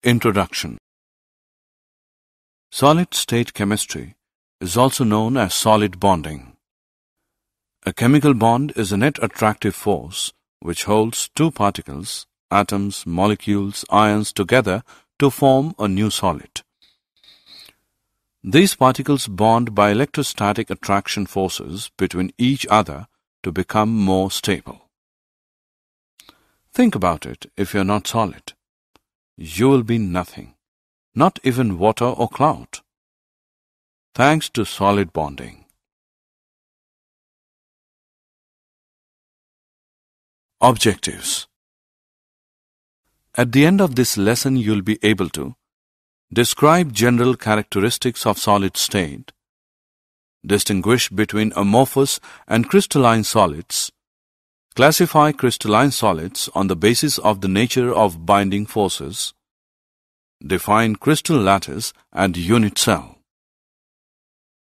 Introduction. Solid-state chemistry is also known as solid bonding. A chemical bond is a net attractive force which holds two particles, atoms, molecules, ions together to form a new solid. These particles bond by electrostatic attraction forces between each other to become more stable. Think about it. If you're not solid, you will be nothing, not even water or cloud. Thanks to solid bonding. Objectives. At the end of this lesson, you'll be able to describe general characteristics of solid state, distinguish between amorphous and crystalline solids, classify crystalline solids on the basis of the nature of binding forces, define crystal lattice and unit cell.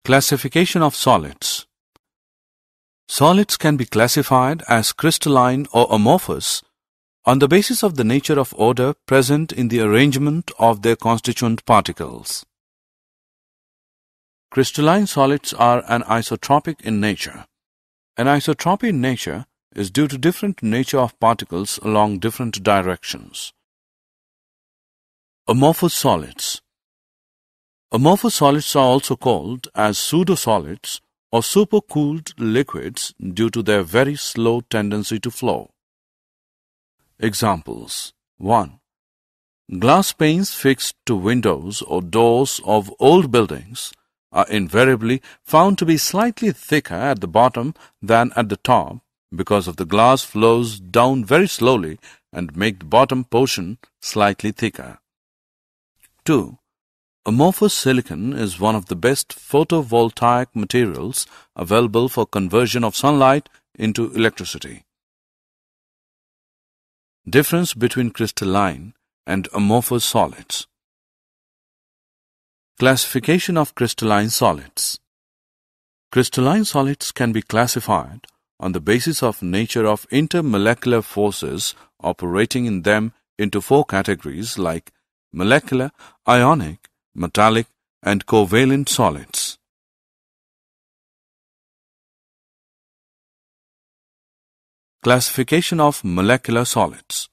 Classification of solids. Solids can be classified as crystalline or amorphous on the basis of the nature of order present in the arrangement of their constituent particles. Crystalline solids are anisotropic in nature. Anisotropy in nature is due to different nature of particles along different directions. Amorphous solids. Amorphous solids are also called as pseudosolids or supercooled liquids due to their very slow tendency to flow. Examples. 1. Glass panes fixed to windows or doors of old buildings are invariably found to be slightly thicker at the bottom than at the top because of the glass flows down very slowly and make the bottom portion slightly thicker. 2. Amorphous silicon is one of the best photovoltaic materials available for conversion of sunlight into electricity. Difference between crystalline and amorphous solids. Classification of crystalline solids. Crystalline solids can be classified on the basis of nature of intermolecular forces operating in them into four categories like molecular, ionic, metallic, and covalent solids. Classification of molecular solids.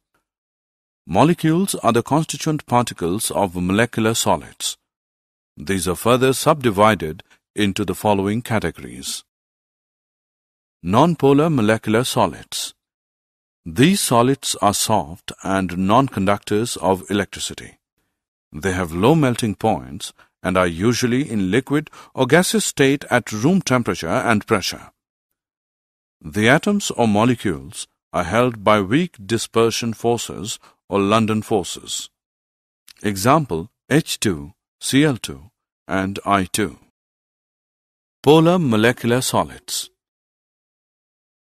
Molecules are the constituent particles of molecular solids. These are further subdivided into the following categories. Nonpolar molecular solids. These solids are soft and non-conductors of electricity. They have low melting points and are usually in liquid or gaseous state at room temperature and pressure. The atoms or molecules are held by weak dispersion forces or London forces. Example, H2, Cl2, and I2. Polar molecular solids.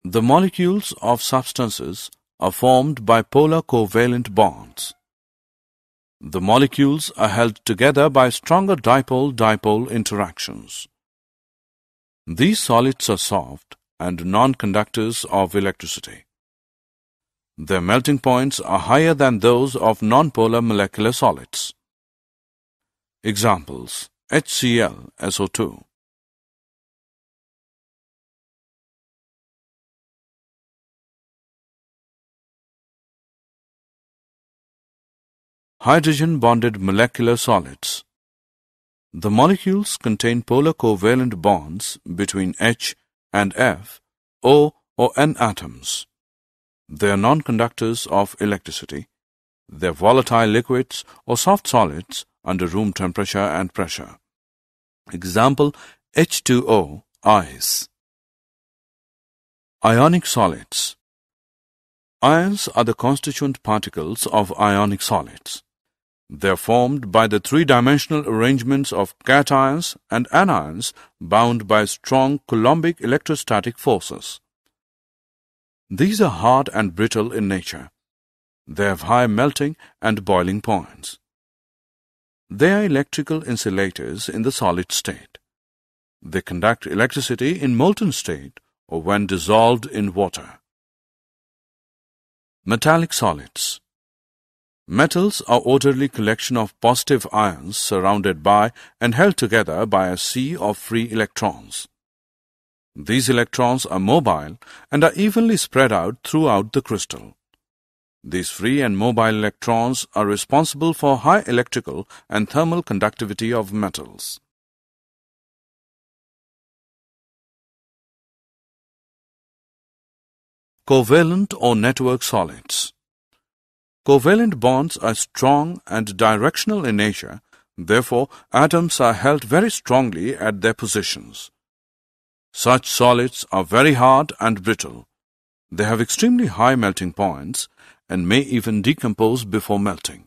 The molecules of substances are formed by polar covalent bonds. The molecules are held together by stronger dipole-dipole interactions. These solids are soft and non-conductors of electricity. Their melting points are higher than those of nonpolar molecular solids. Examples: HCl, SO2. Hydrogen-bonded molecular solids. The molecules contain polar covalent bonds between H and F, O or N atoms. They are non-conductors of electricity. They are volatile liquids or soft solids under room temperature and pressure. Example, H2O, ice. Ionic solids. Ions are the constituent particles of ionic solids. They are formed by the three-dimensional arrangements of cations and anions bound by strong Coulombic electrostatic forces. These are hard and brittle in nature. They have high melting and boiling points. They are electrical insulators in the solid state. They conduct electricity in molten state or when dissolved in water. Metallic solids. Metals are orderly collection of positive ions surrounded by and held together by a sea of free electrons. These electrons are mobile and are evenly spread out throughout the crystal. These free and mobile electrons are responsible for high electrical and thermal conductivity of metals. Covalent or network solids. Covalent bonds are strong and directional in nature, therefore atoms are held very strongly at their positions. Such solids are very hard and brittle. They have extremely high melting points and may even decompose before melting.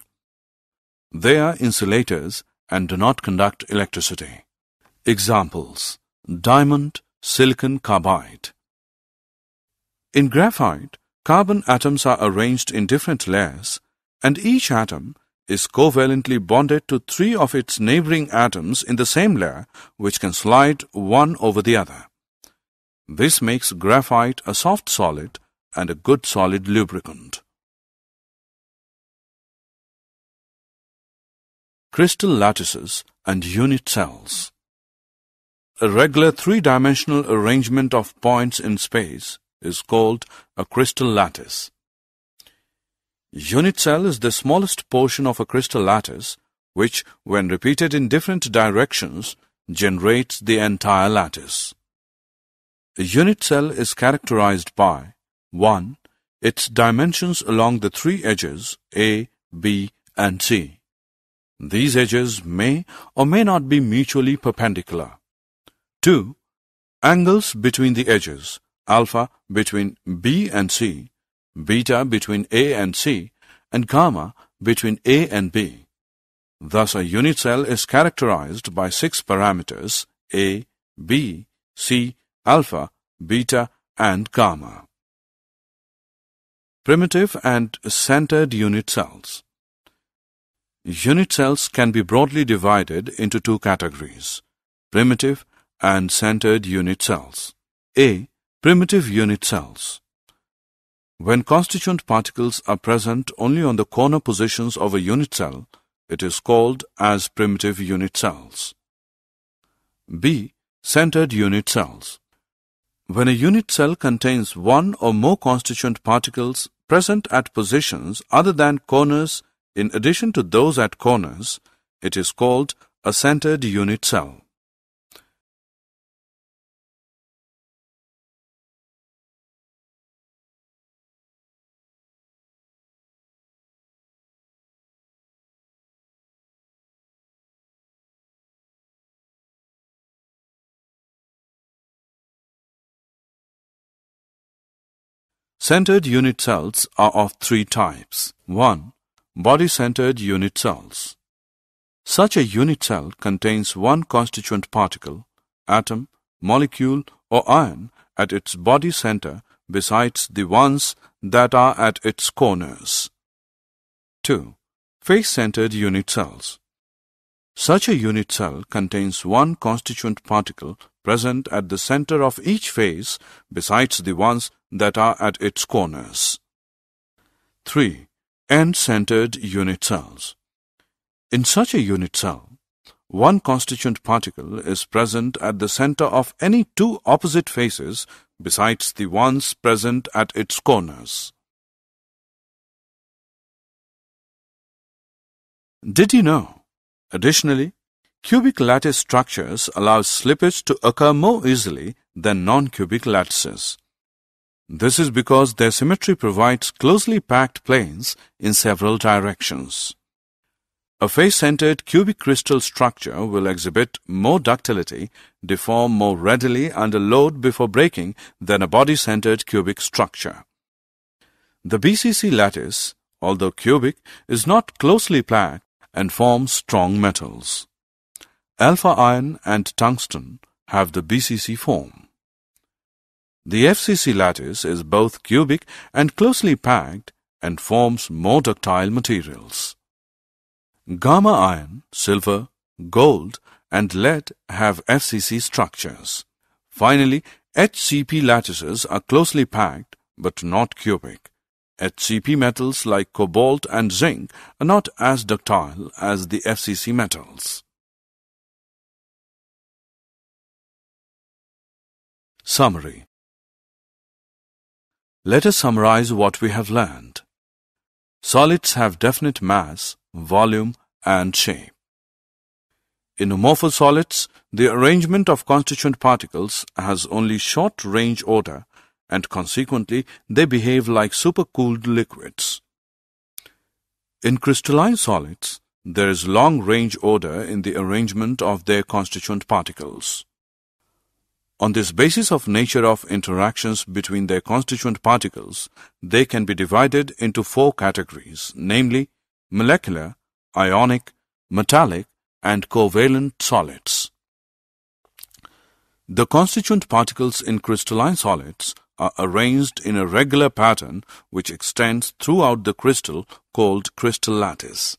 They are insulators and do not conduct electricity. Examples: diamond, silicon carbide. In graphite, carbon atoms are arranged in different layers, and each atom is covalently bonded to 3 of its neighboring atoms in the same layer, which can slide one over the other. This makes graphite a soft solid and a good solid lubricant. Crystal lattices and unit cells. A regular 3-dimensional arrangement of points in space is called a crystal lattice. Unit cell is the smallest portion of a crystal lattice, which, when repeated in different directions, generates the entire lattice. A unit cell is characterized by 1. Its dimensions along the 3 edges A, B, and C. These edges may or may not be mutually perpendicular. 2. Angles between the edges, alpha between B and C, beta between A and C, and gamma between A and B. Thus, a unit cell is characterized by 6 parameters A, B, C, alpha, beta, and gamma. Primitive and centered unit cells. Unit cells can be broadly divided into 2 categories: primitive and centered unit cells. A. Primitive unit cells. When constituent particles are present only on the corner positions of a unit cell, it is called as primitive unit cells. B. Centered unit cells. When a unit cell contains 1 or more constituent particles present at positions other than corners in addition to those at corners, it is called a centered unit cell. Centered unit cells are of 3 types. 1. Body-centered unit cells. Such a unit cell contains 1 constituent particle, atom, molecule, or ion at its body center besides the ones that are at its corners. 2. Face-centered unit cells. Such a unit cell contains 1 constituent particle present at the center of each face besides the ones that are at its corners. 3. End-centered unit cells. In such a unit cell, 1 constituent particle is present at the center of any 2 opposite faces besides the ones present at its corners. Did you know? Additionally, cubic lattice structures allow slippage to occur more easily than non-cubic lattices. This is because their symmetry provides closely packed planes in several directions. A face-centered cubic crystal structure will exhibit more ductility, deform more readily under load before breaking than a body-centered cubic structure. The BCC lattice, although cubic, is not closely packed and forms strong metals. Alpha iron and tungsten have the BCC form. The FCC lattice is both cubic and closely packed and forms more ductile materials. Gamma iron, silver, gold, and lead have FCC structures. Finally, HCP lattices are closely packed but not cubic. HCP metals like cobalt and zinc are not as ductile as the FCC metals. Summary. Let us summarize what we have learned. Solids have definite mass, volume, and shape. In amorphous solids, the arrangement of constituent particles has only short-range order, and consequently they behave like supercooled liquids. In crystalline solids, there is long-range order in the arrangement of their constituent particles. On this basis of nature of interactions between their constituent particles, they can be divided into 4 categories, namely molecular, ionic, metallic, and covalent solids. The constituent particles in crystalline solids are arranged in a regular pattern which extends throughout the crystal called crystal lattice.